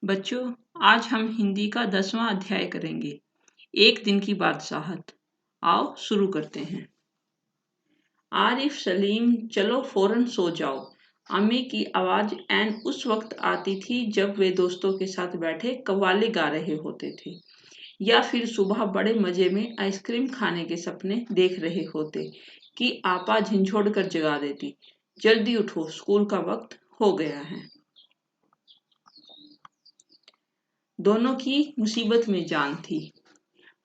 बच्चों, आज हम हिंदी का 10वां अध्याय करेंगे। एक दिन की बादशाहत। आओ शुरू करते हैं। आरिफ, सलीम, चलो फौरन सो जाओ। अम्मी की आवाज ऐन उस वक्त आती थी जब वे दोस्तों के साथ बैठे कव्वाली गा रहे होते थे, या फिर सुबह बड़े मजे में आइसक्रीम खाने के सपने देख रहे होते कि आपा झिंझोड़ कर जगा देती। जल्दी उठो, स्कूल का वक्त हो गया है। दोनों की मुसीबत में जान थी।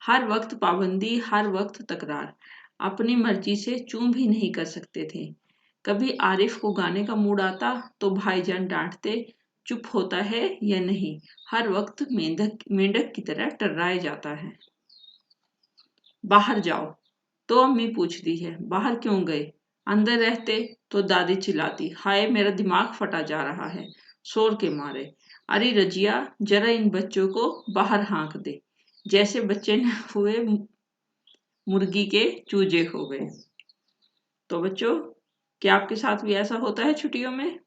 हर वक्त पाबंदी, हर वक्त तकरार। अपनी मर्जी से चूं भी नहीं कर सकते थे। कभी आरिफ को गाने का मूड आता तो भाईजान डांटते, चुप होता है या नहीं, हर वक्त मेंढक मेंढक की तरह टर्राए जाता है। बाहर जाओ तो अम्मी पूछती है, बाहर क्यों गए? अंदर रहते तो दादी चिल्लाती, हाय मेरा दिमाग फटा जा रहा है शोर के मारे। अरे रजिया, जरा इन बच्चों को बाहर हाँक दे, जैसे बच्चे न हुए मुर्गी के चूजे हो गए। तो बच्चों, क्या आपके साथ भी ऐसा होता है छुट्टियों में?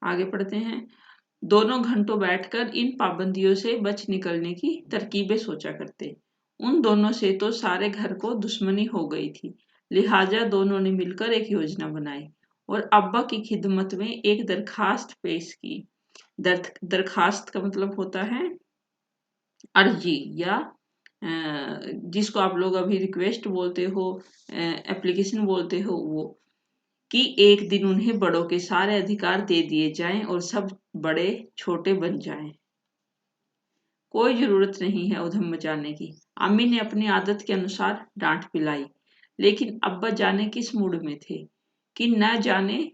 आगे पढ़ते हैं। दोनों घंटों बैठकर इन पाबंदियों से बच निकलने की तरकीबें सोचा करते। उन दोनों से तो सारे घर को दुश्मनी हो गई थी, लिहाजा दोनों ने मिलकर एक योजना बनाई और अब्बा की खिदमत में एक दरखास्त पेश की। दरखास्त का मतलब होता है अर्जी, या जिसको आप लोग अभी रिक्वेस्ट बोलते हो, एप्लीकेशन बोलते हो, वो कि एक दिन उन्हें बड़ों के सारे अधिकार दे दिए जाएं और सब बड़े छोटे बन जाएं। कोई जरूरत नहीं है उधम मचाने की। अम्मी ने अपनी आदत के अनुसार डांट पिलाई, लेकिन अब्बा जाने किस मूड में थे कि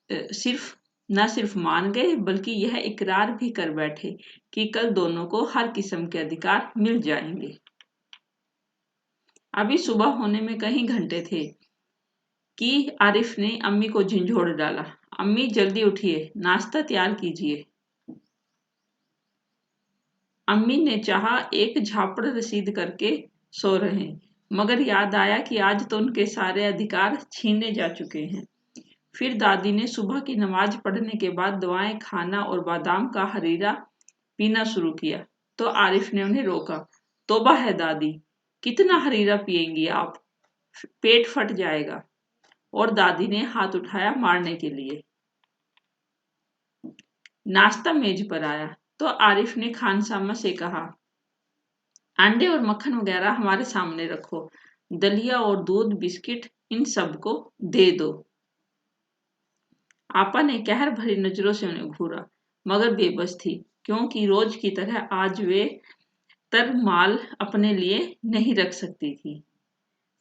सिर्फ न सिर्फ मान गए बल्कि यह इकरार भी कर बैठे कि कल दोनों को हर किस्म के अधिकार मिल जाएंगे। अभी सुबह होने में कई घंटे थे कि आरिफ ने अम्मी को झिंझोड़ डाला, अम्मी जल्दी उठिए, नाश्ता तैयार कीजिए। अम्मी ने चाहा एक झापड़ रसीद करके सो रहे, मगर याद आया कि आज तो उनके सारे अधिकार छीने जा चुके हैं। फिर दादी ने सुबह की नमाज पढ़ने के बाद दवाएं खाना और बादाम का हरीरा पीना शुरू किया तो आरिफ ने उन्हें रोका। तौबा है दादी, कितना हरीरा पिएंगी आप, पेट फट जाएगा। और दादी ने हाथ उठाया मारने के लिए। नाश्ता मेज पर आया तो आरिफ ने खानसामा से कहा, अंडे और मक्खन वगैरह हमारे सामने रखो, दलिया और दूध बिस्किट इन सबको दे दो। आपा ने कहर भरी नजरों से उन्हें घूरा, मगर बेबस थी, क्योंकि रोज की तरह आज वे तरमाल अपने लिए नहीं रख सकती थी।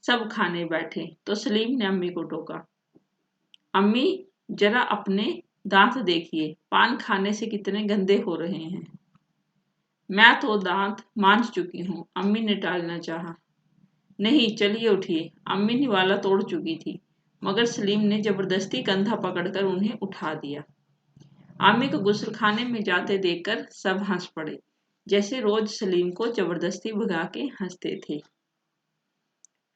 सब खाने बैठे तो सलीम ने अम्मी को टोका, अम्मी जरा अपने दांत देखिए, पान खाने से कितने गंदे हो रहे हैं। मैं तो दांत मांज चुकी हूँ, अम्मी ने टालना चाहा। नहीं, चलिए उठिए, अम्मी निवाला तोड़ चुकी थी, मगर सलीम ने जबरदस्ती कंधा पकड़कर उन्हें उठा दिया। अम्मी को गुस्लखाने में जाते देखकर सब हंस पड़े, जैसे रोज सलीम को जबरदस्ती भगा के हंसते थे।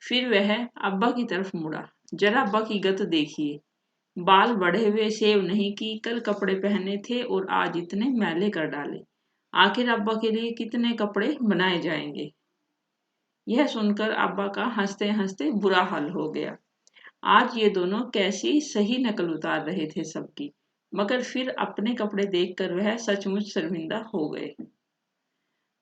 फिर वह अब्बा की तरफ मुड़ा, जरा अब्बा की गत देखिए, बाल बढ़े हुए सेव नहीं कि कल कपड़े पहने थे और आज इतने मैले कर डाले। आखिर अब्बा के लिए कितने कपड़े बनाए जाएंगे। यह सुनकर अब्बा का हंसते हंसते बुरा हाल हो गया। आज ये दोनों कैसी सही नकल उतार रहे थे सबकी, मगर फिर अपने कपड़े देखकर वह सचमुच शर्मिंदा हो गए।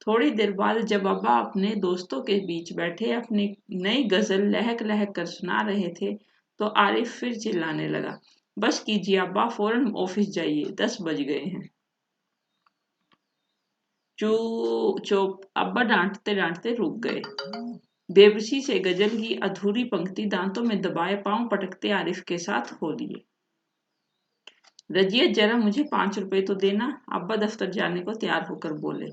थोड़ी देर बाद जब अब्बा अपने दोस्तों के बीच बैठे अपनी नई गजल लहक लहक कर सुना रहे थे तो आरिफ फिर चिल्लाने लगा, बस कीजिए अब्बा, फौरन ऑफिस जाइए, 10 बज गए हैं। चुप, अब्बा डांटते डांटते रुक गए। बेबसी से गजल की अधूरी पंक्ति दांतों में दबाए पांव पटकते आरिफ के साथ हो लिए। रजिया, जरा मुझे 5 रुपए तो देना, अब्बा दफ्तर जाने को तैयार होकर बोले।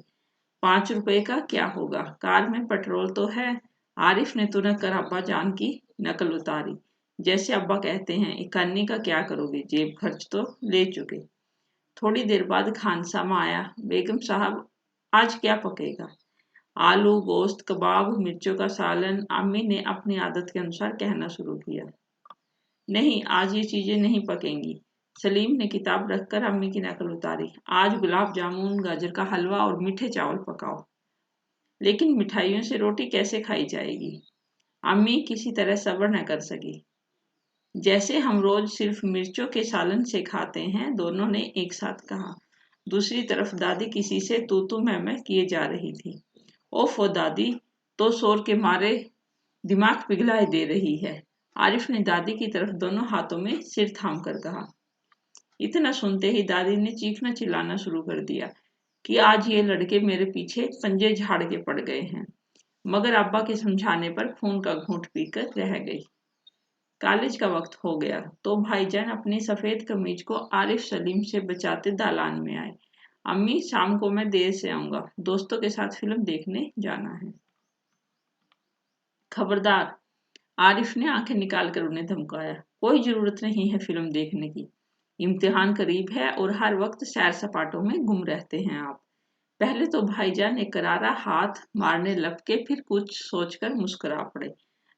5 रुपए का क्या होगा, कार में पेट्रोल तो है। आरिफ ने तुरंत कर अब्बा जान की नकल उतारी, जैसे अब्बा कहते हैं, इकानी का क्या करोगे, जेब खर्च तो ले चुके। थोड़ी देर बाद खानसामा आया, बेगम साहब आज क्या पकेगा? आलू, गोश्त, कबाब, मिर्चों का सालन। अम्मी ने अपनी आदत के अनुसार कहना शुरू किया, नहीं आज ये चीजें नहीं पकेंगी, सलीम ने किताब रखकर अम्मी की नकल उतारी। आज गुलाब जामुन, गाजर का हलवा और मीठे चावल पकाओ। लेकिन मिठाइयों से रोटी कैसे खाई जाएगी? अम्मी किसी तरह सब्र न कर सकी। जैसे हम रोज सिर्फ मिर्चों के सालन से खाते हैं, दोनों ने एक साथ कहा। दूसरी तरफ दादी किसी से तू तू मैं किए जा रही थी। ओफो दादी तो शोर के मारे दिमाग पिघलाए दे रही है। आरिफ ने दादी की तरफ दोनों हाथों में सिर थाम कर कहा। इतना सुनते ही दादी ने चीखना चिल्लाना शुरू कर दिया कि आज ये लड़के मेरे पीछे पंजे झाड़ के पड़ गए हैं। मगर अब्बा के समझाने पर खून का घूंट पीकर रह गई। कॉलेज का वक्त हो गया तो भाईजान अपनी सफेद कमीज को आरिफ सलीम से बचाते दालान में आए। अम्मी, शाम को मैं देर से आऊंगा, दोस्तों के साथ फिल्म देखने जाना है। खबरदार, आरिफ ने आंखें निकालकर उन्हें धमकाया। कोई जरूरत नहीं है फिल्म देखने की। इम्तिहान करीब है और हर वक्त सैर सपाटों में गुम रहते हैं आप। पहले तो भाईजान ने करारा हाथ मारने लपके, फिर कुछ सोचकर मुस्कुरा पड़े।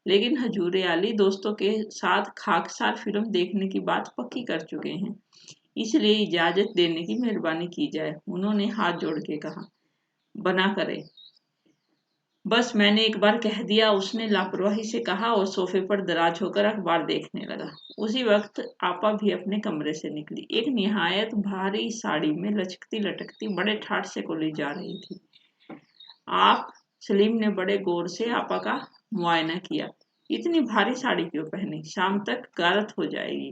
लेकिन हजूर अली दोस्तों के साथ खाकसार फिल्म देखने की बात पक्की कर चुके हैं, इसलिए इजाजत देने की मेहरबानी की जाए। उन्होंने हाथ जोड़ के कहा। बना करे, बस मैंने एक बार कह दिया, उसने लापरवाही से कहा और सोफे पर दराज होकर अखबार देखने लगा। उसी वक्त आपा भी अपने कमरे से निकली। एक निहायत भारी साड़ी में लचकती लटकती बड़े ठाठ से कोली जा रही थी। आप? सलीम ने बड़े गौर से आपा का मुआयना किया। इतनी भारी साड़ी क्यों पहनी? शाम तक गारत हो जाएगी।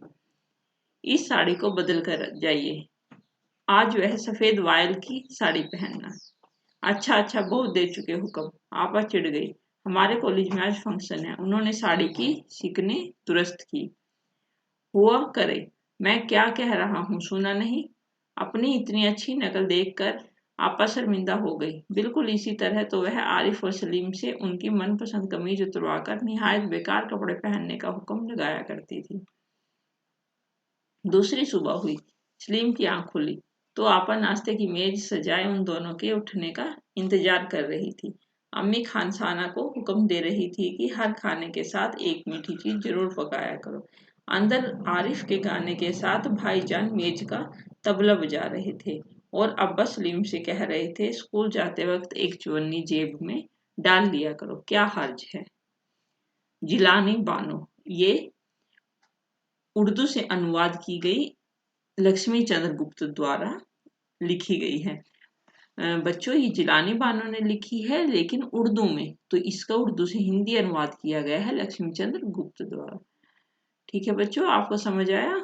इस साड़ी को बदल कर जाइए। आज वह सफेद वायल की साड़ी पहनना। अच्छा अच्छा, बहुत दे चुके हुक्म। आपा चिढ़ गई। हमारे कॉलेज में आज फंक्शन है। उन्होंने साड़ी की शिकने दुरुस्त की। हुआ करे, मैं क्या कह रहा हूँ सुना नहीं? अपनी इतनी अच्छी नकल देखकर आपा शर्मिंदा हो गई। बिल्कुल इसी तरह तो वह आरिफ और सलीम से उनकी मनपसंद कमीज उतरवाकर निहायत बेकार कपड़े पहनने का हुक्म लगाया करती थी। दूसरी सुबह हुई। सलीम की आंख खुली तो आपा नाश्ते की मेज सजाए उन दोनों के उठने का इंतजार कर रही थी। अम्मी खानसाना को हुक्म दे रही थी कि हर खाने के साथ एक मीठी चीज जरूर पकाया करो। अंदर आरिफ के गाने के साथ भाईजान मेज का तबला बजा रहे थे और अब्बा सलीम से कह रहे थे, स्कूल जाते वक्त एक चुन्नी जेब में डाल लिया करो, क्या हर्ज है। जिलानी बानो, ये उर्दू से अनुवाद की गई लक्ष्मी चंद्र गुप्त द्वारा लिखी गई है। बच्चों, ये जिलानी बानो ने लिखी है लेकिन उर्दू में, तो इसका उर्दू से हिंदी अनुवाद किया गया है लक्ष्मी चंद्र गुप्त द्वारा। ठीक है बच्चों, आपको समझ आया?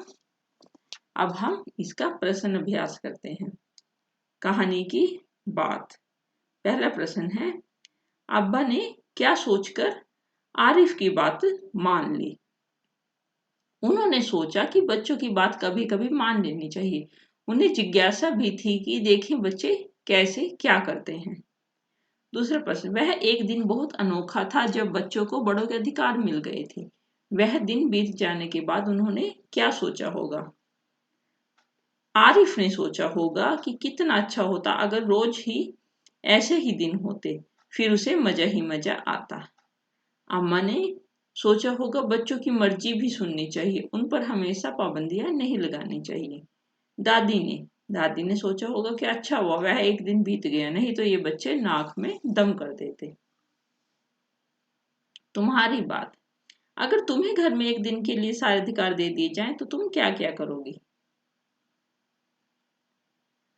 अब हम इसका प्रश्न अभ्यास करते हैं। कहानी की बात। पहला प्रश्न है, अब्बा ने क्या सोचकर आरिफ की बात मान ली? उन्होंने सोचा कि बच्चों की बात कभी कभी मान लेनी चाहिए। उन्हें जिज्ञासा भी थी कि देखें बच्चे कैसे क्या करते हैं। दूसरा प्रश्न, वह एक दिन बहुत अनोखा था जब बच्चों को बड़ों के अधिकार मिल गए थे। वह दिन बीत जाने के बाद उन्होंने क्या सोचा होगा? आरिफ ने सोचा होगा कि कितना अच्छा होता अगर रोज ही ऐसे ही दिन होते, फिर उसे मजा ही मजा आता। अम्मा ने सोचा होगा बच्चों की मर्जी भी सुननी चाहिए, उन पर हमेशा पाबंदियां नहीं लगानी चाहिए। दादी ने सोचा होगा कि अच्छा हुआ वह एक दिन बीत गया, नहीं तो ये बच्चे नाक में दम कर देते। तुम्हारी बात। अगर तुम्हें घर में एक दिन के लिए सारे अधिकार दे दिए जाएं तो तुम क्या क्या करोगी?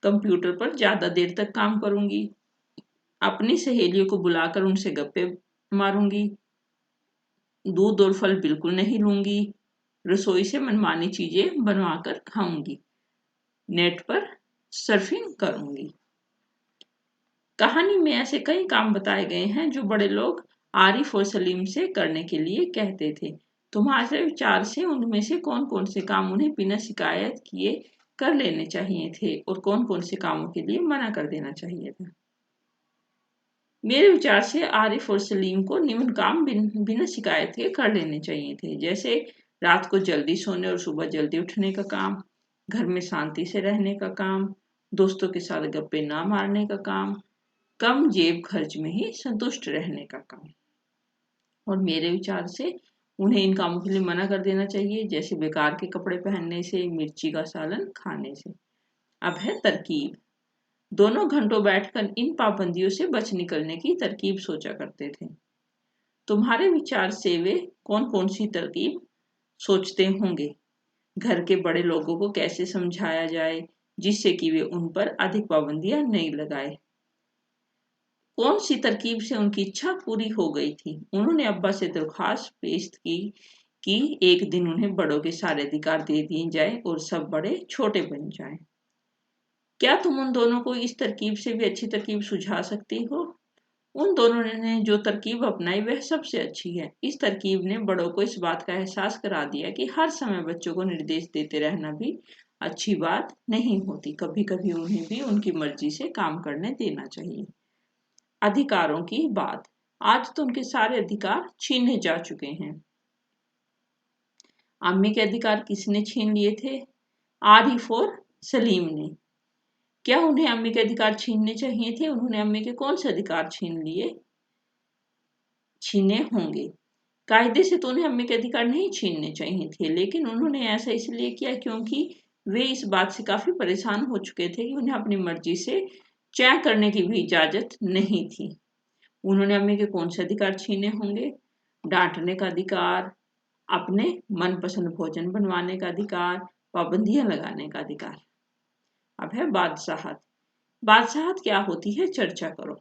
कंप्यूटर पर ज्यादा देर तक काम करूंगी, अपनी सहेलियों को बुलाकर उनसे गप्पे मारूंगी, दूध और फल बिल्कुल नहीं लूंगी, रसोई से मनमानी चीजें बनवाकर खाऊंगी, नेट पर सर्फिंग करूंगी। कहानी में ऐसे कई काम बताए गए हैं जो बड़े लोग आरिफ और सलीम से करने के लिए कहते थे। तुम्हारे विचार से उनमें से कौन कौन से काम उन्हें बिना शिकायत किए कर लेने चाहिए थे और कौन कौन से कामों के लिए मना कर देना चाहिए था? मेरे विचार से आरिफ और सलीम को निम्न काम बिना शिकायत के कर लेने चाहिए थे, जैसे रात को जल्दी सोने और सुबह जल्दी उठने का काम, घर में शांति से रहने का काम, दोस्तों के साथ गप्पे ना मारने का काम, कम जेब खर्च में ही संतुष्ट रहने का काम। और मेरे विचार से उन्हें इन कामों के लिए मना कर देना चाहिए, जैसे बेकार के कपड़े पहनने से, मिर्ची का सालन खाने से। अब है तरकीब। दोनों घंटों बैठकर इन पाबंदियों से बच निकलने की तरकीब सोचा करते थे। तुम्हारे विचार से वे कौन कौन सी तरकीब सोचते होंगे? घर के बड़े लोगों को कैसे समझाया जाए जिससे कि वे उन पर अधिक पाबंदियां नहीं लगाए? कौन सी तरकीब से उनकी इच्छा पूरी हो गई थी? उन्होंने अब्बा से दरख्वास्त पेश की कि एक दिन उन्हें बड़ों के सारे अधिकार दे दिए जाए और सब बड़े छोटे बन जाएं। क्या तुम उन दोनों को इस तरकीब से भी अच्छी तरकीब सुझा सकती हो? उन दोनों ने जो तरकीब अपनाई वह सबसे अच्छी है। इस तरकीब ने बड़ों को इस बात का एहसास करा दिया कि हर समय बच्चों को निर्देश देते रहना भी अच्छी बात नहीं होती। कभी कभी उन्हें भी उनकी मर्जी से काम करने देना चाहिए। अधिकारों की बात। आज तो उनके सारे अधिकार छीने जा चुके हैं। अम्मी के अधिकार किसने छीन लिए थे? आरिफ और सलीम ने। क्या उन्हें अम्मी के अधिकार छीनने चाहिए थे? उन्होंने अम्मी के कौन से अधिकार छीने होंगे? कायदे से तो उन्हें अम्मी के अधिकार नहीं छीनने चाहिए थे, लेकिन उन्होंने ऐसा इसलिए किया क्योंकि वे इस बात से काफी परेशान हो चुके थे कि उन्हें अपनी मर्जी से चैन करने की भी इजाजत नहीं थी। उन्होंने अम्मी के कौन से अधिकार छीने होंगे? डांटने का अधिकार, अपने मनपसंद भोजन बनवाने का अधिकार, पाबंदियां लगाने का अधिकार। अब है बादशाहत। बादशाहत क्या होती है, चर्चा करो।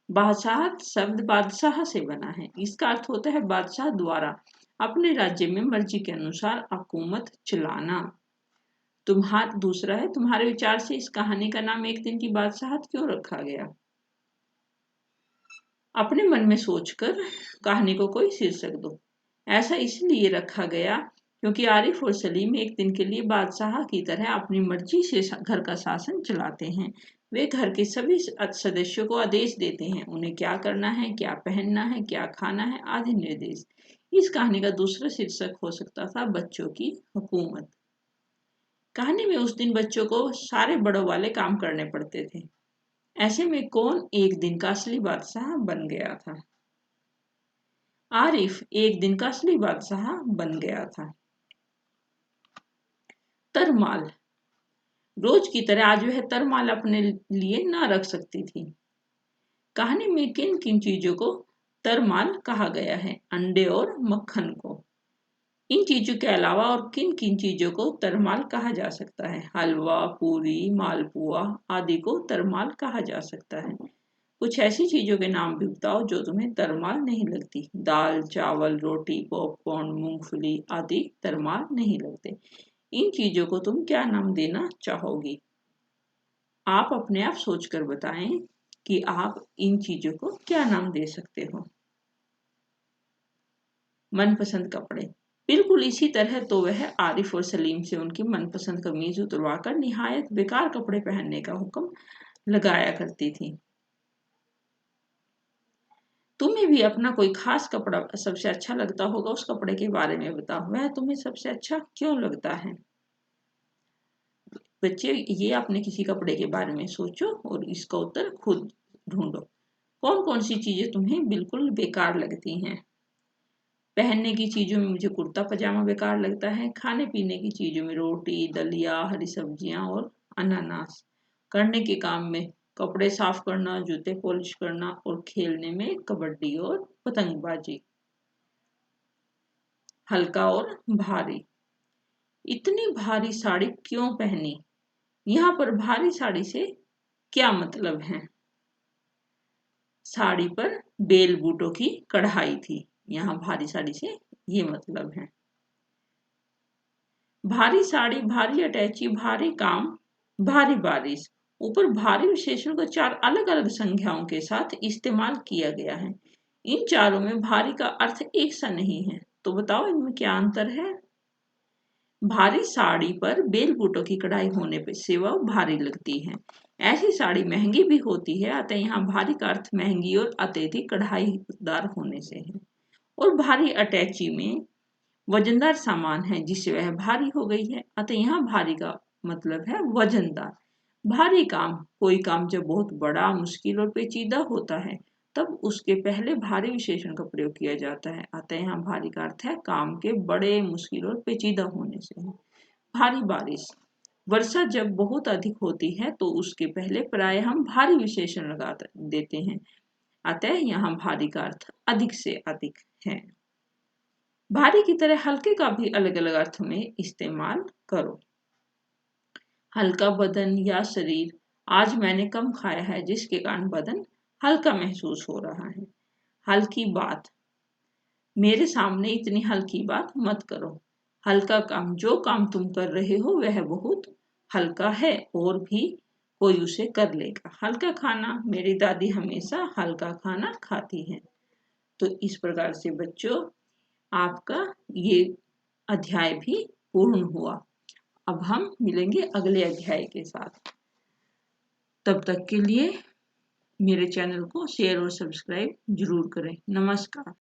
बादशाहत शब्द बादशाह से बना है। इसका अर्थ होता है बादशाह द्वारा अपने राज्य में मर्जी के अनुसार हुकूमत चलाना। दूसरा है, तुम्हारे विचार से इस कहानी का नाम एक दिन की बादशाहत क्यों रखा गया? अपने मन में सोचकर कहानी को कोई शीर्षक दो। ऐसा इसलिए रखा गया क्योंकि आरिफ और सलीम एक दिन के लिए बादशाह की तरह अपनी मर्जी से घर का शासन चलाते हैं। वे घर के सभी सदस्यों को आदेश देते हैं, उन्हें क्या करना है, क्या पहनना है, क्या खाना है आदि निर्देश। इस कहानी का दूसरा शीर्षक हो सकता था बच्चों की हुकूमत। कहानी में उस दिन बच्चों को सारे बड़ों वाले काम करने पड़ते थे। ऐसे में कौन एक दिन का असली बादशाह बन गया था? आरिफ एक दिन का असली बादशाह बन गया था। तरमाल। रोज की तरह आज वह तरमाल अपने लिए न रख सकती थी। कहानी में किन किन चीजों को तरमाल कहा गया है? अंडे और मक्खन को। इन चीजों के अलावा और किन किन चीजों को तरमाल कहा जा सकता है? हलवा, पूरी, मालपुआ आदि को तरमाल कहा जा सकता है। कुछ ऐसी चीजों के नाम भी बताओ जो तुम्हें तरमाल नहीं लगती। दाल, चावल, रोटी, पॉपकॉर्न, मूंगफली आदि तरमाल नहीं लगते। इन चीजों को तुम क्या नाम देना चाहोगी? आप अपने आप सोचकर बताएं कि आप इन चीजों को क्या नाम दे सकते हो। मनपसंद कपड़े। बिल्कुल इसी तरह तो वह आरिफ और सलीम से उनकी मनपसंद कमीज उतरवाकर निहायत बेकार कपड़े पहनने का हुक्म लगाया करती थी। तुम्हें भी अपना कोई खास कपड़ा सबसे अच्छा लगता होगा, उस कपड़े के बारे में बताओ। वह तुम्हें सबसे अच्छा क्यों लगता है? बच्चे, ये अपने किसी कपड़े के बारे में सोचो और इसका उत्तर खुद ढूंढो। कौन कौन सी चीजें तुम्हें बिल्कुल बेकार लगती हैं? पहनने की चीजों में मुझे कुर्ता पजामा बेकार लगता है। खाने पीने की चीजों में रोटी, दलिया, हरी सब्जियां और अनानास। करने के काम में कपड़े साफ करना, जूते पॉलिश करना और खेलने में कबड्डी और पतंगबाजी। हल्का और भारी। इतनी भारी साड़ी क्यों पहनी? यहाँ पर भारी साड़ी से क्या मतलब है? साड़ी पर बेल बूटों की कढ़ाई थी। यहाँ भारी साड़ी से ये मतलब है। भारी साड़ी, भारी अटैची, भारी काम, भारी बारिश। ऊपर भारी विशेषण को 4 अलग अलग संज्ञाओं के साथ इस्तेमाल किया गया है। इन चारों में भारी का अर्थ एक सा नहीं है, तो बताओ इनमें क्या अंतर है? भारी साड़ी पर बेल बूटों की कढ़ाई होने पर से वह भारी लगती है। ऐसी साड़ी महंगी भी होती है, अतः यहाँ भारी का अर्थ महंगी और अत्यधिक कढ़ाईदार होने से है। और भारी अटैची में वजनदार सामान है जिससे वह भारी हो गई है, अतः यहाँ भारी का मतलब है वजनदार। भारी काम, कोई काम जब बहुत बड़ा, मुश्किल और पेचीदा होता है तब उसके पहले भारी विशेषण का प्रयोग किया जाता है। अतः यहाँ भारी का अर्थ है काम के बड़े, मुश्किल और पेचीदा होने से। भारी बारिश, वर्षा जब बहुत अधिक होती है तो उसके पहले प्राय हम भारी विशेषण लगा देते हैं। अतः यहाँ भारी का अर्थ अधिक से अधिक है। भारी की तरह हल्के का भी अलग अलग अर्थ में इस्तेमाल करो। हल्का बदन या शरीर, आज मैंने कम खाया है जिसके कारण बदन हल्का महसूस हो रहा है। हल्की बात, मेरे सामने इतनी हल्की बात मत करो। हल्का काम, जो काम तुम कर रहे हो वह बहुत हल्का है और भी कोई उसे कर लेगा। हल्का खाना, मेरी दादी हमेशा हल्का खाना खाती है। तो इस प्रकार से बच्चों आपका ये अध्याय भी पूर्ण हुआ। अब हम मिलेंगे अगले अध्याय के साथ। तब तक के लिए मेरे चैनल को शेयर और सब्सक्राइब जरूर करें। नमस्कार।